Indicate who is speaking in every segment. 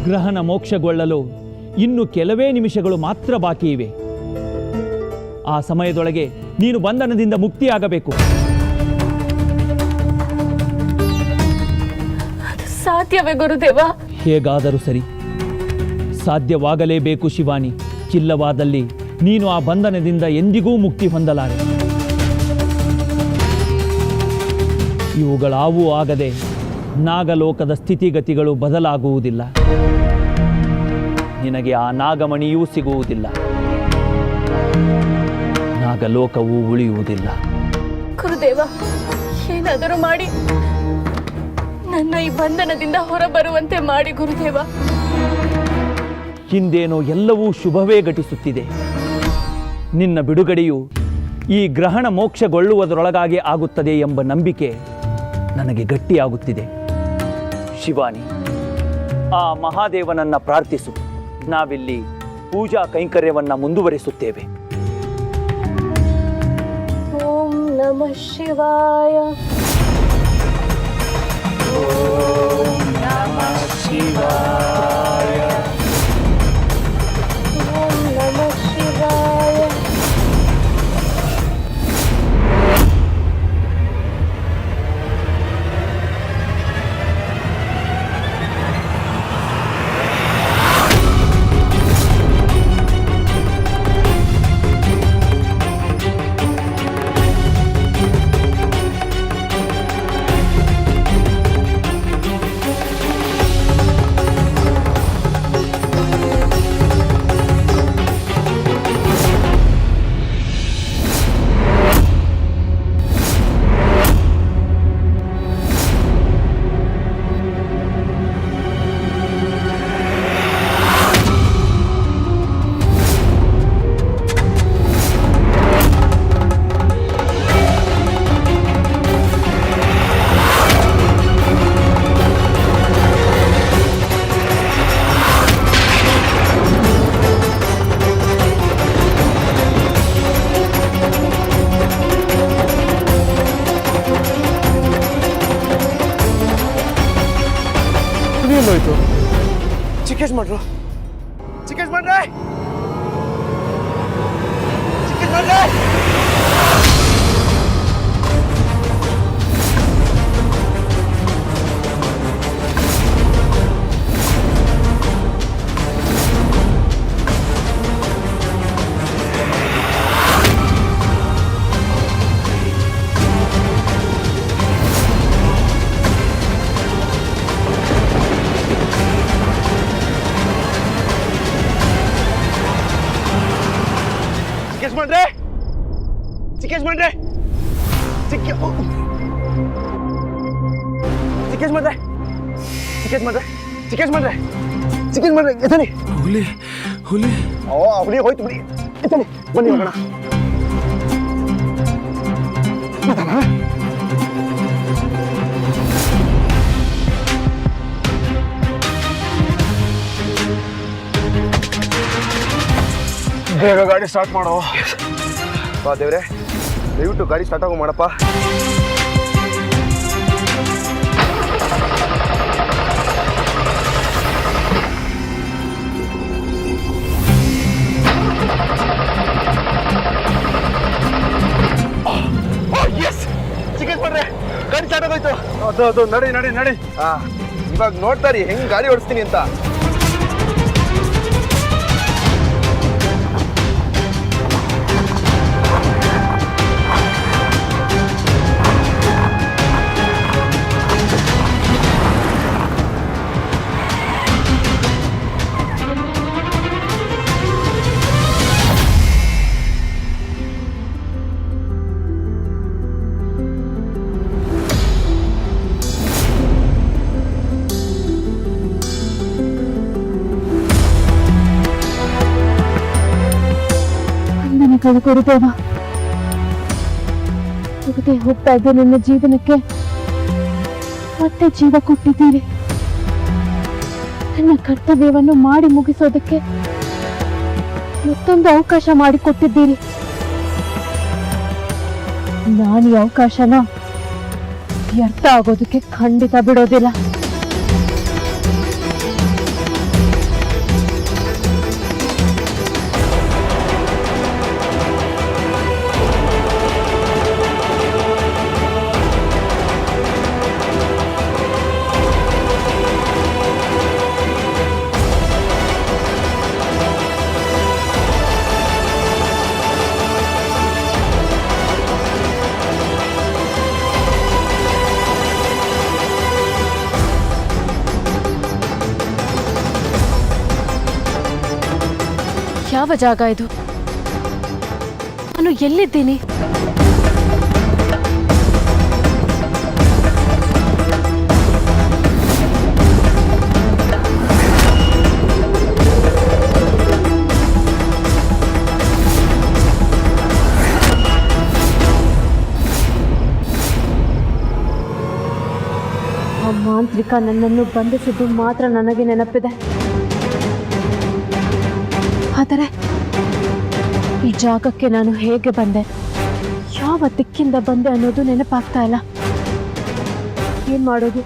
Speaker 1: ಗ್ರಹಣ ಮೋಕ್ಷಗೊಳ್ಳಲು ಇನ್ನು ಕೆಲವೇ ನಿಮಿಷಗಳು ಮಾತ್ರ ಬಾಕಿ ಇವೆ. ಆ ಸಮಯದೊಳಗೆ ನೀನು ಬಂಧನದಿಂದ ಮುಕ್ತಿಯಾಗಬೇಕು.
Speaker 2: ಸಾಧ್ಯವೇ ಗುರುದೇವ?
Speaker 1: ಹೇಗಾದರೂ ಸರಿ, ಸಾಧ್ಯವಾಗಲೇಬೇಕು ಶಿವಾನಿ. ಇಲ್ಲವಾದಲ್ಲಿ ನೀನು ಆ ಬಂಧನದಿಂದ ಎಂದಿಗೂ ಮುಕ್ತಿ ಹೊಂದಲಾರೆ. ಇವುಗಳಾವೂ ಆಗದೆ ನಾಗಲೋಕದ ಸ್ಥಿತಿಗತಿಗಳು ಬದಲಾಗುವುದಿಲ್ಲ. ನಿನಗೆ ಆ ನಾಗಮಣಿಯೂ ಸಿಗುವುದಿಲ್ಲ. ನಾಗಲೋಕವೂ ಉಳಿಯುವುದಿಲ್ಲ.
Speaker 2: ಗುರುದೇವ, ಏನಾದರೂ ಮಾಡಿ ನನ್ನ ಈ ಬಂಧನದಿಂದ ಹೊರಬರುವಂತೆ ಮಾಡಿ ಗುರುದೇವ.
Speaker 1: ಹಿಂದೇನೋ ಎಲ್ಲವೂ ಶುಭವೇ ಘಟಿಸುತ್ತಿದೆ. ನಿನ್ನ ಬಿಡುಗಡೆಯು ಈ ಗ್ರಹಣ ಮೋಕ್ಷಗೊಳ್ಳುವುದರೊಳಗಾಗಿ ಆಗುತ್ತದೆ ಎಂಬ ನಂಬಿಕೆ ನನಗೆ ಗಟ್ಟಿಯಾಗುತ್ತಿದೆ. ಶಿವಾನಿ, ಆ ಮಹಾದೇವನನ್ನ ಪ್ರಾರ್ಥಿಸು. ನಾವಿಲ್ಲಿ ಪೂಜಾ ಕೈಂಕರ್ಯವನ್ನ ಮುಂದುವರಿಸುತ್ತೇವೆ.
Speaker 2: ಓಂ ನಮಃ ಶಿವಾಯ. ಓಂ ನಮಃ ಶಿವಾಯ. ಓಂ ನಮಃ ಶಿವಾಯ.
Speaker 3: ಹೋಯ್ತು. ಚಿಕ್ಕೇಶ್ ಮಾಡ್ರು, ಚಿಕ್ಕೇಶ್ ಮಾಡ್ರೆ, ಚಿಕ್ಕೇಶ್ ಮಾಡ್ರೆ. ಚಿಕ್ಕೇಶ್ ಮಾಡ್ರೆ, ಚಿಕ್ಕೇಶ್ ಮಾಡ್ರೆ, ಚಿಕ್ಕೇಶ್ ಮಾಡ್ರೆ, ಚಿಕ್ಕೇಶ್ ಮಾಡ್ರೆ, ಚಿಕ್ಕೇಶ್ ಮಾಡ್ರೆ, ಎತ್ತಲಿ. ಹುಲಿ ಹುಲಿ ಹುಲಿ ಹೋಯ್ತು ಬಿಡಿ. ಎತ್ತಲಿ, ಬನ್ನಿ ಹೋಗೋಣ. ಬೇಗ ಗಾಡಿ ಸ್ಟಾರ್ಟ್ ಮಾಡೋ. ಬಾ ದೇವ್ರೆ, ದಯವಿಟ್ಟು ಗಾಡಿ ಸ್ಟಾರ್ಟ್ ಆಗೋ ಮಾಡಪ್ಪ. ಚಿಕನ್ ಮಾಡ್ರೆ, ಗಾಡಿ ಸ್ಟಾರ್ಟ್ ಆಗೋಯ್ತು. ಅದು ನಡಿ ನಡಿ ನಡಿ. ಇವಾಗ ನೋಡ್ತಾರಿ ಹೆಂಗ್ ಗಾಡಿ ಓಡಿಸ್ತೀನಿ ಅಂತ.
Speaker 2: ಗುರುದೇವ, ಹೋಗದೆ ಹೋಗ್ತಾ ಇದ್ದ ನನ್ನ ಜೀವನಕ್ಕೆ ಮತ್ತೆ ಜೀವ ಕೊಟ್ಟಿದ್ದೀರಿ. ನನ್ನ ಕರ್ತವ್ಯವನ್ನು ಮಾಡಿ ಮುಗಿಸೋದಕ್ಕೆ ಮತ್ತೊಂದು ಅವಕಾಶ ಮಾಡಿಕೊಟ್ಟಿದ್ದೀರಿ. ನಾನು ಈ ಅವಕಾಶನ ವ್ಯರ್ಥ ಆಗೋದಕ್ಕೆ ಖಂಡಿತ ಬಿಡೋದಿಲ್ಲ. ಯಾವ ಜಾಗ ಇದು? ನಾನು ಎಲ್ಲಿದ್ದೀನಿ? ಆ ಮಾಂತ್ರಿಕ ನನ್ನನ್ನು ಬಂಧಿಸಿದ್ದು ಮಾತ್ರ ನನಗೆ ನೆನಪಿದೆ. ಆದರೆ ಈ ಜಾಗಕ್ಕೆ ನಾನು ಹೇಗೆ ಬಂದೆ, ಯಾವ ದಿಕ್ಕಿಂದ ಬಂದೆ ಅನ್ನೋದು ನೆನಪಾಗ್ತಾ ಇಲ್ಲ. ಏನ್ ಮಾಡೋದು?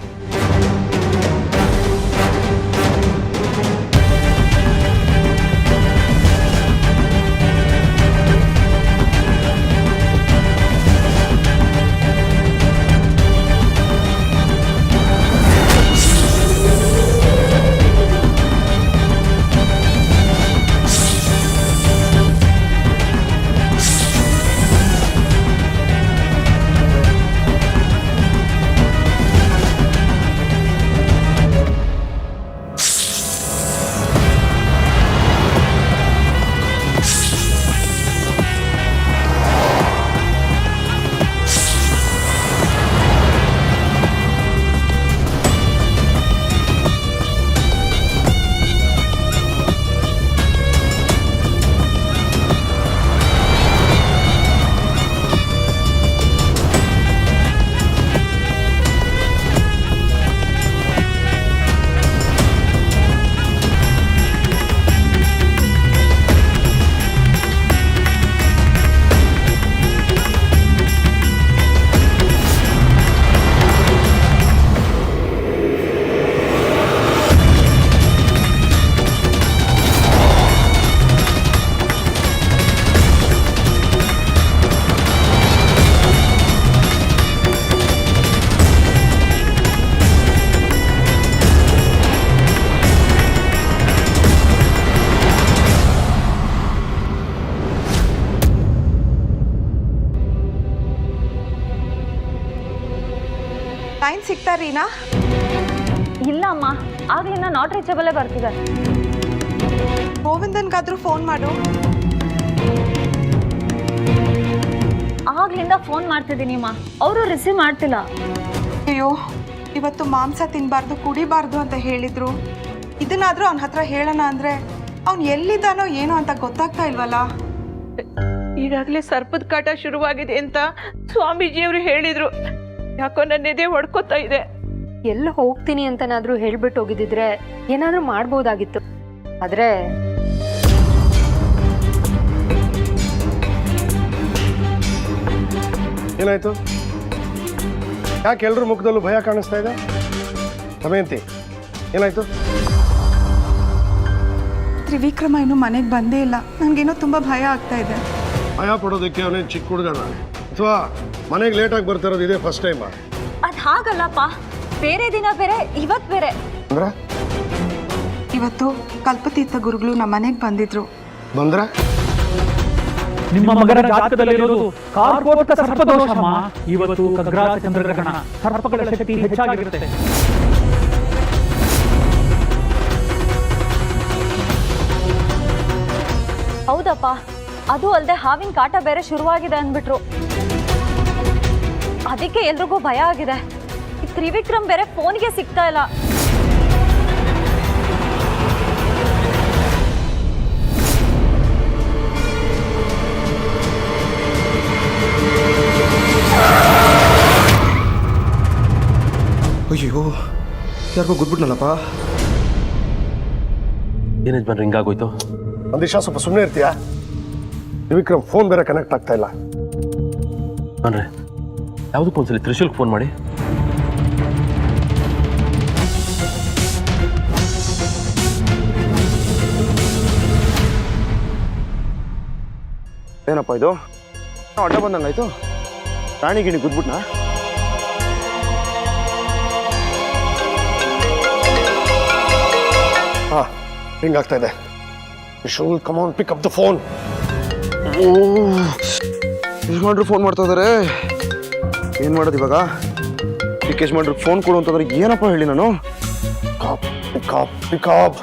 Speaker 4: ಲೈನ್ ಸಿಗ್ತಾ ರೀನಾ?
Speaker 5: ಇಲ್ಲ ಅಮ್ಮ, ಆಗ್ಲಿಂದ ನಾಟ್ ರೀಚಬಲೇ ಬರ್ತಿದೆ.
Speaker 4: ಗೋವಿಂದನ್ಗಾದ್ರೂ ಫೋನ್ ಮಾಡು.
Speaker 5: ಆಗ್ಲಿಂದ ಫೋನ್ ಮಾಡ್ತಿದ್ದೀನಿ ಅಮ್ಮ, ಅವರು ರಿಸೀವ್ ಮಾಡ್ತಿಲ್ಲ.
Speaker 4: ಅಯ್ಯೋ, ಇವತ್ತು ಮಾಂಸ ತಿನ್ನಬಾರ್ದು, ಕುಡಿಬಾರ್ದು ಅಂತ ಹೇಳಿದ್ರು. ಇದನ್ನಾದ್ರೂ ಅವನ ಹತ್ರ ಹೇಳೋಣ ಅಂದ್ರೆ ಅವ್ನು ಎಲ್ಲಿದ್ದಾನೋ ಏನೋ ಅಂತ ಗೊತ್ತಾಗ್ತಾ ಇಲ್ವಲ್ಲ.
Speaker 6: ಈಗಾಗಲೇ ಸರ್ಪದ ಕಾಟ ಶುರುವಾಗಿದೆ ಅಂತ ಸ್ವಾಮೀಜಿಯವರು ಹೇಳಿದ್ರು. ಯಾಕೋ ನನ್ನ ಎದೆ ಹೊಡ್ಕೋತಾ ಇದೆ.
Speaker 7: ಎಲ್ಲ ಹೋಗ್ತೀನಿ ಅಂತನಾದ್ರೂ ಹೇಳ್ಬಿಟ್ಟು ಹೋಗಿದ್ದಿದ್ರೆ ಏನಾದ್ರೂ ಮಾಡ್ಬೋದಾಗಿತ್ತು. ಆದ್ರೆ
Speaker 3: ಏನಾಯ್ತು? ಯಾಕೆ ಎಲ್ರ ಮುಖದಲ್ಲೂ ಭಯ ಕಾಣಿಸ್ತಾ ಇದೆ? ದಮಯಂತಿ, ಏನಾಯ್ತು?
Speaker 4: ತ್ರಿವಿಕ್ರಮ ಇನ್ನೂ ಮನೆಗೆ ಬಂದೇ ಇಲ್ಲ. ನನಗೇನೋ ತುಂಬ ಭಯ ಆಗ್ತಾ ಇದೆ.
Speaker 3: ಭಯ ಪಡೋದಕ್ಕೆ ಅವನೇನು ಚಿಕ್ಕ ಹುಡುಗನ ಅಥವಾ ಮನೆಗೆ ಲೇಟಾಗಿ ಬರ್ತಿರೋದು ಇದೇ ಫಸ್ಟ್ ಟೈಮಾ?
Speaker 5: ಅದು ಹಾಗಲ್ಲಪ್ಪ, ಬೇರೆ ದಿನ ಬೇರೆ, ಇವತ್ತು ಬೇರೆ.
Speaker 3: ಅಂದ್ರೆ
Speaker 4: ಇವತ್ತು ಕಲ್ಪತೀರ್ಥ ಗುರುಗಳು ನಮ್ಮ ಮನೆಗೆ ಬಂದಿದ್ರು.
Speaker 3: ಬಂದ್ರೆ
Speaker 1: ನಿಮ್ಮ ಮಗನ ಜಾತಕದಲ್ಲಿರೋದು ಕಾರ್ಕೋಟಕ ಸರ್ಪದೋಷಮ್ಮ. ಇವತ್ತು ಖಗ್ರಾಸ ಚಂದ್ರಗ್ರಹಣ, ಸರ್ಪಗಳ ಶಕ್ತಿ ಹೆಚ್ಚಾಗಿರುತ್ತೆ.
Speaker 5: ಹೌದಪ್ಪ, ಅದು ಅಲ್ಲದೆ ಹಾವಿನ ಕಾಟ ಬೇರೆ ಶುರುವಾಗಿದೆ ಅಂದ್ಬಿಟ್ರು. ಅದಕ್ಕೆ ಎಲ್ರಿಗೂ ಭಯ ಆಗಿದೆ. ಈ ತ್ರಿವಿಕ್ರಮ್ ಬೇರೆ ಫೋನ್ಗೆ ಸಿಗ್ತಾ ಇಲ್ಲ.
Speaker 8: ಅಯ್ಯೋ, ಯಾರಿಗೋ ಗೊತ್ಬಿಟ್ನಲ್ಲಪ್ಪ.
Speaker 9: ಏನು ಯಜಮಾನ್ರೆ ಹಿಂಗಾಗೋಯ್ತು?
Speaker 3: ಒಂದಿಶ ಸ್ವಲ್ಪ ಸುಮ್ಮನೆ ಇರ್ತೀಯಾ? ತ್ರಿವಿಕ್ರಮ್ ಫೋನ್ ಬೇರೆ ಕನೆಕ್ಟ್ ಆಗ್ತಾ ಇಲ್ಲ.
Speaker 9: ಅಂದ್ರೆ ಯಾವುದಕ್ಕೂ ಒಂದ್ಸಲಿ ತ್ರಿಶೂಲ್ಗೆ ಫೋನ್ ಮಾಡಿ.
Speaker 8: ಏನಪ್ಪ ಇದು? ಅಡ್ಡ ಬಂದಂಗಾಯ್ತು. ರಾಣಿ ಗಿಣಿ ಗುದ್ಬಿಟ್ನಾ?
Speaker 3: ಹಾ, ಹಿಂಗಾಗ್ತಾ ಇದೆ. Trishul, come on, pick up the phone.
Speaker 8: ಯಜಮಾನ್ರು ಫೋನ್ ಮಾಡ್ತಾ ಇದಾರೆ. ಏನ್ ಮಾಡೋದು ಇವಾಗ? ಯಜಮಾನ್ರಿಗೆ ಫೋನ್ ಕೊಡು ಅಂತಂದ್ರೆ ಏನಪ್ಪ ಹೇಳಿ ನಾನು?
Speaker 3: Pick up, pick up.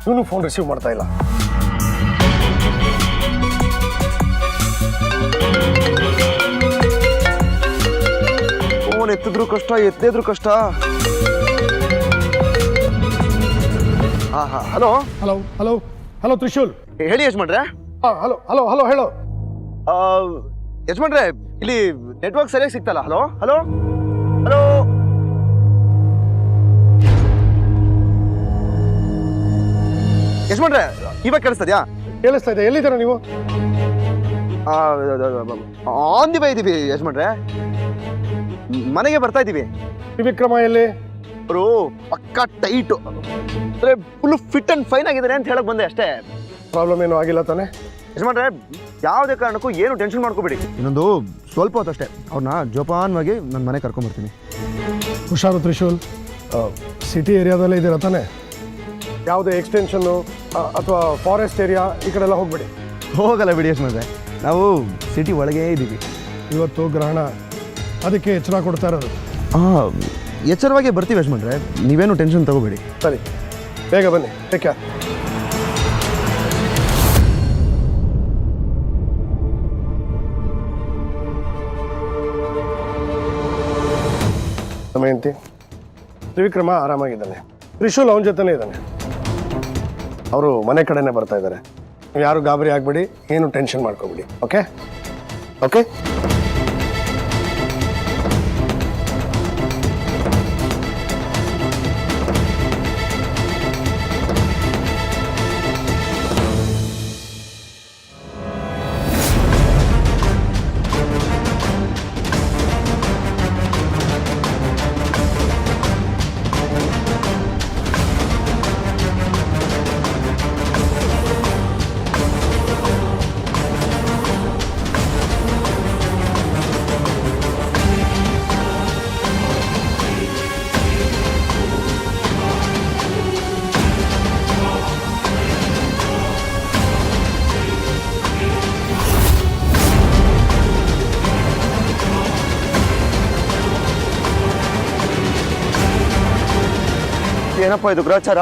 Speaker 3: ಇವನು ಫೋನ್ ರಿಸೀವ್ ಮಾಡ್ತಾ ಇಲ್ಲ.
Speaker 8: ಫೋನ್ ಎತ್ತಿದ್ರು ಕಷ್ಟ, ಎತ್ತಿದ್ರು ಕಷ್ಟ. ಹಾ ಹಾ, hello
Speaker 3: hello hello hello Trishul.
Speaker 8: ಹೇಳಿ ಯಜಮಾನ್ರೆ.
Speaker 3: ಹಲೋ ಹಲೋ ಹಲೋ ಹೇಳೋ.
Speaker 8: ಯಜಮಾನ್ರೆ, ಇಲ್ಲಿ ನೆಟ್ವರ್ಕ್ ಸರಿಯಾಗಿ ಸಿಗ್ತಲ್ಲ. Hello hello hello. ಯಜಮಾನ್ರೆ, ಇವಾಗ ಕೇಳಿಸ್ತದ್ಯಾ?
Speaker 3: ಕೇಳಿಸ್ತಾ ಇದೆ. ಎಲ್ಲಿದ್ದೀರಾ ನೀವು?
Speaker 8: ಆನ್ ದಿ ವೇ ಇದೀವಿ ಯಜಮಾನ್ರೆ, ಮನೆಗೆ ಬರ್ತಾ ಇದ್ದೀವಿ.
Speaker 3: ತ್ರಿವಿಕ್ರಮ ಎಲ್ಲಿ?
Speaker 8: ಅವರು ಪಕ್ಕಾ ಟೈಟು, ಅಂದ್ರೆ ಫುಲ್ ಫಿಟ್ ಅಂಡ್ ಫೈನ್ ಆಗಿದ್ದಾರೆ ಅಂತ ಹೇಳಕ್ ಬಂದೆ ಅಷ್ಟೇ.
Speaker 3: ಪ್ರಾಬ್ಲಮ್ ಏನೂ ಆಗಿಲ್ಲ ತಾನೆ?
Speaker 8: ಯಜಮಾನ್ರೆ, ಯಾವುದೇ ಕಾರಣಕ್ಕೂ ಏನು ಟೆನ್ಷನ್ ಮಾಡ್ಕೋಬೇಡಿ. ಇನ್ನೊಂದು ಸ್ವಲ್ಪ ಹೊತ್ತಷ್ಟೇ ಅವ್ರನ್ನ ಜೋಪಾನವಾಗಿ ನನ್ನ ಮನೆ ಕರ್ಕೊಂಡ್ಬರ್ತೀನಿ.
Speaker 3: ಹುಷಾರು ತ್ರಿಶೂಲ್. ಸಿಟಿ ಏರಿಯಾದಲ್ಲೇ ಇದ್ದೀರಾ ತಾನೆ? ಯಾವುದೇ ಎಕ್ಸ್ಟೆನ್ಷನ್ನು ಅಥವಾ ಫಾರೆಸ್ಟ್ ಏರಿಯಾ ಈ ಕಡೆ ಎಲ್ಲ ಹೋಗ್ಬೇಡಿ.
Speaker 8: ಹೋಗಲ್ಲ ಬಿಡಿ ಯಜಮಾನ್ರೆ, ನಾವು ಸಿಟಿ ಒಳಗೇ ಇದ್ದೀವಿ.
Speaker 3: ಇವತ್ತು ಗ್ರಹಣ, ಅದಕ್ಕೆ ಎಚ್ಚರ ಕೊಡ್ತಾ ಇರೋದು.
Speaker 8: ಎಚ್ಚರವಾಗಿ ಬರ್ತೀವಿ ಯಜಮಾನ್ರೆ, ನೀವೇನು ಟೆನ್ಷನ್ ತಗೋಬೇಡಿ.
Speaker 3: ಸರಿ, ಬೇಗ ಬನ್ನಿ. Take care. ದಮಯಂತಿ, ತ್ರಿವಿಕ್ರಮ ಆರಾಮಾಗಿದ್ದಾನೆ. ತ್ರಿಶೂಲ್ ಅವನ ಜೊತೆನೇ ಇದ್ದಾನೆ. ಅವರು ಮನೆ ಕಡೆನೇ ಬರ್ತಾ ಇದ್ದಾರೆ. ನೀವು ಯಾರು ಗಾಬರಿ ಆಗಬೇಡಿ, ಏನು ಟೆನ್ಷನ್ ಮಾಡ್ಕೋಬೇಡಿ. Okay okay.
Speaker 8: ಏನಪ್ಪ ಇದು ಗ್ರಹಚಾರ?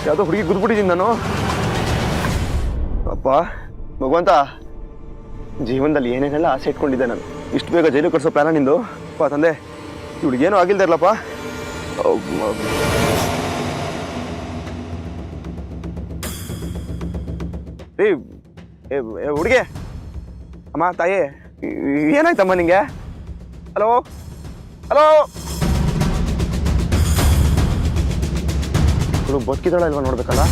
Speaker 8: ಯಾವುದೋ ಹುಡುಗಿ ಗುದ್ಬಿಟ್ಟಿದ್ದೀನಿ ನಾನು. ಅಪ್ಪ ಭಗವಂತ, ಜೀವನದಲ್ಲಿ ಏನೇನೆಲ್ಲ ಆಸೆ ಇಟ್ಕೊಂಡಿದ್ದೆ ನಾನು. ಇಷ್ಟು ಬೇಗ ಜೈಲು ಕಳಿಸೋ ಪ್ಲಾನ ನಿಂದು? ಅಪ್ಪ ತಂದೆ, ಇವಳಿಗೇನು ಆಗಿಲ್ದೇ ಇರಲಪ್ಪ. ಹುಡುಗಿ, ಅಮ್ಮ ತಾಯಿ, ಏನಾಯ್ತಮ್ಮ ನಿಂಗೆ? Hello hello. ಬದುಕಿದಳ ಇಲ್ವಾ ನೋಡ್ಬೇಕಲ್ಲ.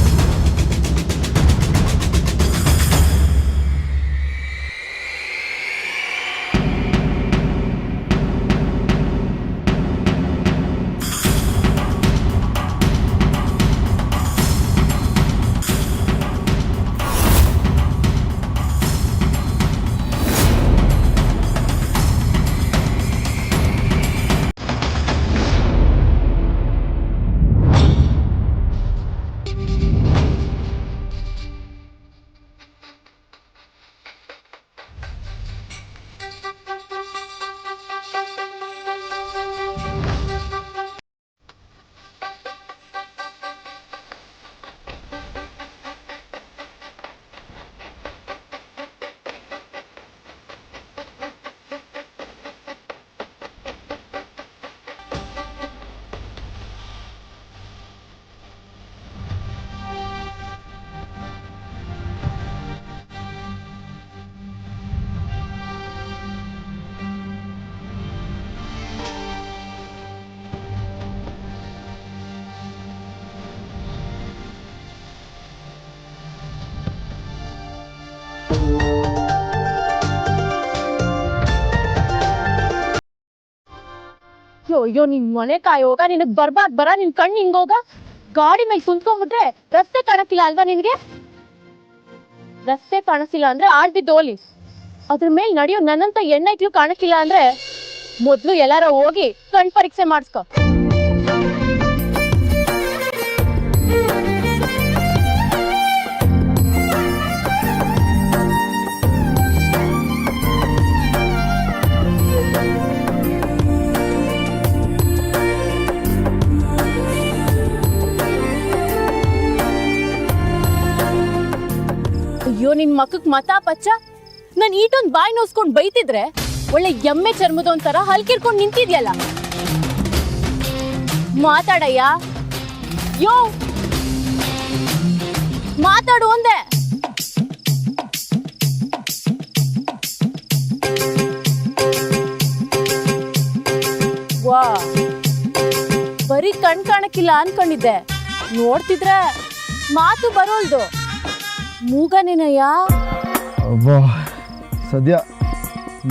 Speaker 2: ಅಯ್ಯೋ ನಿನ್ ಮನೆ ಕಾಯೋಗ ನಿನಗ್ ಬರ್ಬಾರ್ದು ಬರ. ನಿನ್ ಕಣ್ಣು ಹಿಂಗೋಗ. ಗಾಡಿ ಮೇಲೆ ಕುಂತ್ಕೊಂಡ್ಬಿಟ್ರೆ ರಸ್ತೆ ಕಾಣಕ್ಕಿಲ್ಲ ಅಲ್ವಾ ನಿನ್ಗೆ? ರಸ್ತೆ ಕಾಣಿಸ್ತಿಲ್ಲ ಅಂದ್ರೆ ಆಡ್ಬಿದ್ದೋಲಿ. ಅದ್ರ ಮೇಲೆ ನಡೆಯೋ ನನ್ನಂತ ಎಣ್ಣೈಕ್ಲು ಕಾಣಕ್ಕಿಲ್ಲ ಅಂದ್ರೆ ಮೊದ್ಲು ಎಲ್ಲಾರ ಹೋಗಿ ಕಣ್ ಪರೀಕ್ಷೆ ಮಾಡಿಸ್ಕೊ. ಮಕ್ಕಕ್ ಮತ ಪಚ್ಚ ನಾನು ಈಟೊಂದು ಬಾಯಿ ನೋಸ್ಕೊಂಡು ಬೈತಿದ್ರೆ ಒಳ್ಳೆ ಎಮ್ಮೆ ಚರ್ಮದ ಒಂಥರ ಹಲ್ಕಿರ್ಕೊಂಡು ನಿಂತಿದ್ಯಲ್ಲ. ಮಾತಾಡಯ್ಯ, ಯೋ ಮಾತಾಡು ಒಂದೇ. ವಾ, ಬರೀ ಕಣ್ ಕಾಣಕ್ಕಿಲ್ಲ ಅನ್ಕೊಂಡಿದ್ದೆ, ನೋಡ್ತಿದ್ರೆ ಮಾತು ಬರೋಲ್ದು. ಮೂಗನೇನಯ್ಯ?
Speaker 8: ಅಬ್ಬಾ, ಸದ್ಯ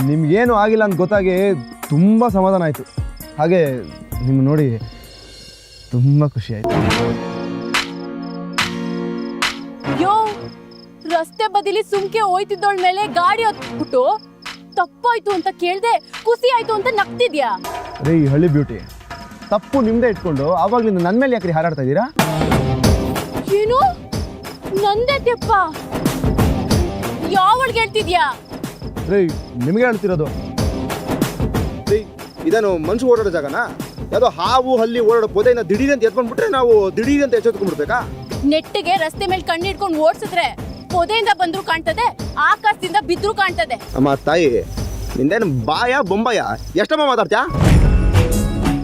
Speaker 8: ನಿಮ್ಗೇನು ಆಗಿಲ್ಲ ಅಂತ ಗೊತ್ತಾಗಿ ತುಂಬ ಸಮಾಧಾನ ಆಯಿತು. ಹಾಗೆ ನಿಮ್ಮ ನೋಡಿ ತುಂಬ ಖುಷಿ ಆಯಿತು.
Speaker 2: ಯೋ, ರಸ್ತೆ ಬದಿಲಿ ಸುಮ್ಕೆ ಹೋಯ್ತಿದ್ದೋಳ್ ಮೇಲೆ ಗಾಡಿ ಹತ್ಬಿಟ್ಟು ತಪ್ಪಾಯ್ತು ಅಂತ ಕೇಳ್ದೆ ಖುಷಿ ಆಯ್ತು ಅಂತ ನಗ್ತಿದ್ಯಾ?
Speaker 8: ರೀ ಹಳ್ಳಿ ಬ್ಯೂಟಿ, ತಪ್ಪು ನಿಮ್ದೇ ಇಟ್ಕೊಂಡು ಆವಾಗ್ಲಿಂದ ನನ್ನ ಮೇಲೆ ಯಾಕ್ರಿ ಹಾರಾಡ್ತಾ ಇದ್ದೀರಾ?
Speaker 2: ಏನು ನಂದೇ ತೆಪ್ಪ? ಯಾವಳ್ಗೆ ಹೇಳ್ತಿದ್ಯಾ?
Speaker 8: ರೀ ನಿಮಗೆ ಹೇಳ್ತಿರೋದು. ರೀ ಇದೇನು ಮನುಷ್ಯ ಓಡಾಡೋ ಜಾಗನಾ? ಯಾವುದೋ ಹಾವು ಹಲ್ಲಿ ಓಡಾಡೋ ಪೊದೆನ ದಿಢೀರ್ ಅಂತ ಎತ್ಕೊಂಡ್ಬಿಟ್ರೆ ನಾವು ದಿಢೀರ್ ಅಂತ ಎಚ್ಚೆತ್ಕೊಂಡ್ಬಿಡ್ಬೇಕಾ?
Speaker 2: ನೆಟ್ಟಿಗೆ ರಸ್ತೆ ಮೇಲೆ ಕಣ್ಣಿಡ್ಕೊಂಡು ಓಡಿಸಿದ್ರೆ ಪೊದೆಯಿಂದ ಬಂದ್ರು ಕಾಣ್ತದೆ, ಆಕಾಶದಿಂದ ಬಿದ್ರು ಕಾಣ್ತದೆ.
Speaker 8: ಅಮ್ಮ ತಾಯಿ, ನಿಂದೇನು ಬಾಯ ಬೊಂಬಾಯ? ಎಷ್ಟಮ್ಮ ಮಾತಾಡ್ತೀಯಾ?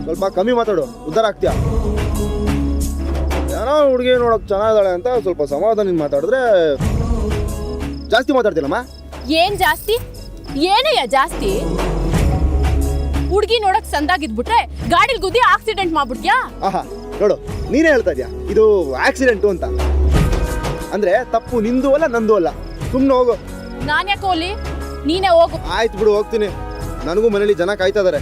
Speaker 8: ಸ್ವಲ್ಪ ಕಮ್ಮಿ ಮಾತಾಡು, ಉದ್ಧಾರ ಆಗ್ತೀಯಾ? ಏನೋ ಹುಡುಗಿ ನೋಡಕ್ ಚೆನ್ನಾಗಿದ್ದಾಳೆ ಅಂತ ಸ್ವಲ್ಪ ಸಮಾಧಾನ ಮಾತಾಡಿದ್ರೆ ಜಾಸ್ತಿ ಮಾತಾಡ್ತಿಲ್ಲಮ್ಮ.
Speaker 2: ಏನ್ ಜಾಸ್ತಿ? ಏನಯ್ಯ ಜಾಸ್ತಿ? ಹುಡ್ಗಿ ನೋಡಕ್ ಸಂದಾಗಿದ್ಬಿಟ್ರೆ ಗಾಡಿಲ್ ಗುದ್ದಿ ಆಕ್ಸಿಡೆಂಟ್ ಮಾಡ್ಬಿಡ್ತ್ಯಾ?
Speaker 8: ಆಹಾ, ನೋಡು, ನೀನೇ ಹೇಳ್ತಾ ಇದ್ಯಾ ಇದು ಆಕ್ಸಿಡೆಂಟು ಅಂತ. ಅಂದ್ರೆ ತಪ್ಪು ನಿಂದು ಅಲ್ಲ ನಂದು ಅಲ್ಲ. ಸುಮ್ಮನೆ ಹೋಗು.
Speaker 2: ನಾನ್ ಯಾಕೆ ಹೋಗ್ಲಿ? ನೀನೇ ಹೋಗು.
Speaker 8: ಆಯ್ತು ಬಿಡು, ಹೋಗ್ತೀನಿ. ನನಗೂ ಮನೇಲಿ ಜನ ಕಾಯ್ತಾ ಇದಾರೆ.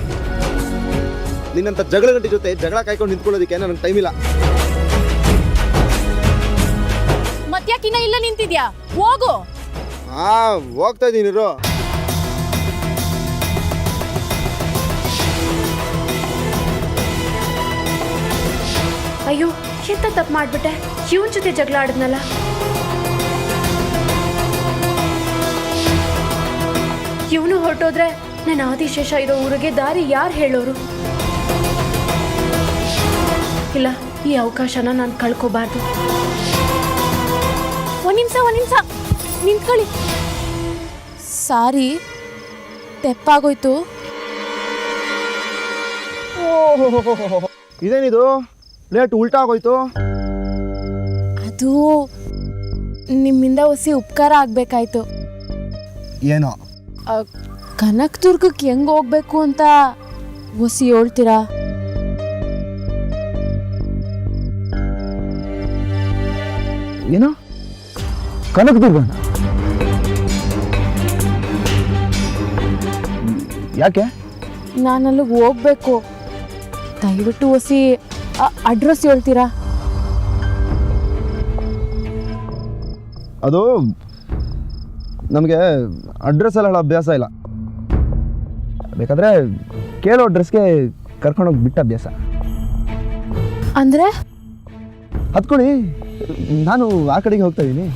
Speaker 8: ನಿನ್ನಂತ ಜಗಳ ಗಂಟೆ ಜೊತೆ ಜಗಳ ಕಾಯ್ಕೊಂಡು ನಿಂತ್ಕೊಳ್ಳೋದಕ್ಕೆ ನನಗೆ ಟೈಮ್ ಇಲ್ಲ.
Speaker 2: ಮತ್ಯಾಕಿನ್ನ ಇಲ್ಲ ನಿಂತಿದ್ಯಾ? ಹೋಗು.
Speaker 8: ಹೋಗ್ತಾ ಇದ್ದೀನಿ.
Speaker 7: ಅಯ್ಯೋ, ಎಂತ ತಪ್ಪು ಮಾಡ್ಬಿಟ್ಟೆ. ಇವನ್ ಜೊತೆ ಜಗಳ ಆಡಿದ್ನಲ್ಲ. ಇವನು ಹೊರಟೋದ್ರೆ ನನ್ನ ಆದಿಶೇಷ ಇರೋ ಊರಿಗೆ ದಾರಿ ಯಾರು ಹೇಳೋರು? ಇಲ್ಲ, ಈ ಅವಕಾಶನ ನಾನು ಕಳ್ಕೋಬಾರ್ದು.
Speaker 2: ಒಂದ್ ನಿಮಿಷ ನಿಂತ್ಕೊಳ್ಳಿ. ಸಾರಿ, ತೆಪ್ಪಾಗೋಯ್ತು.
Speaker 8: ಇದೇನಿದು ಪ್ಲೇಟ್ ಉಲ್ಟಾ ಆಗೋಯ್ತು?
Speaker 2: ಅದು ನಿಮ್ಮಿಂದ ಹೊಸಿ ಉಪಕಾರ ಆಗ್ಬೇಕಾಯ್ತು.
Speaker 8: ಏನೋ
Speaker 2: ಕನಕದುರ್ಗಕ್ಕೆ ಹೆಂಗ್ ಹೋಗ್ಬೇಕು ಅಂತ ಹೊಸಿ ಹೇಳ್ತೀರಾ?
Speaker 8: ಏನೋ ಕನಕದುರ್ಗ? ಯಾಕೆ?
Speaker 2: ನಾನು ಅಲ್ಲಿಗೆ ಹೋಗ್ಬೇಕು. ದಯವಿಟ್ಟು ಹೊಸಿ ಅಡ್ರೆಸ್ ಹೇಳ್ತೀರಾ?
Speaker 8: ಅದು ನಮಗೆ ಅಡ್ರೆಸ್ ಎಲ್ಲ ಹೇಳೋ ಅಭ್ಯಾಸ ಇಲ್ಲ. ಬೇಕಾದ್ರೆ ಕೇಳೋ ಅಡ್ರೆಸ್ಗೆ ಕರ್ಕೊಂಡೋಗಿ ಬಿಟ್ಟ ಅಭ್ಯಾಸ.
Speaker 2: ಅಂದ್ರೆ
Speaker 8: ಹತ್ಕೊಳ್ಳಿ, ನಾನು ಆ ಕಡೆಗೆ ಹೋಗ್ತಾ ಇದ್ದೀನಿ.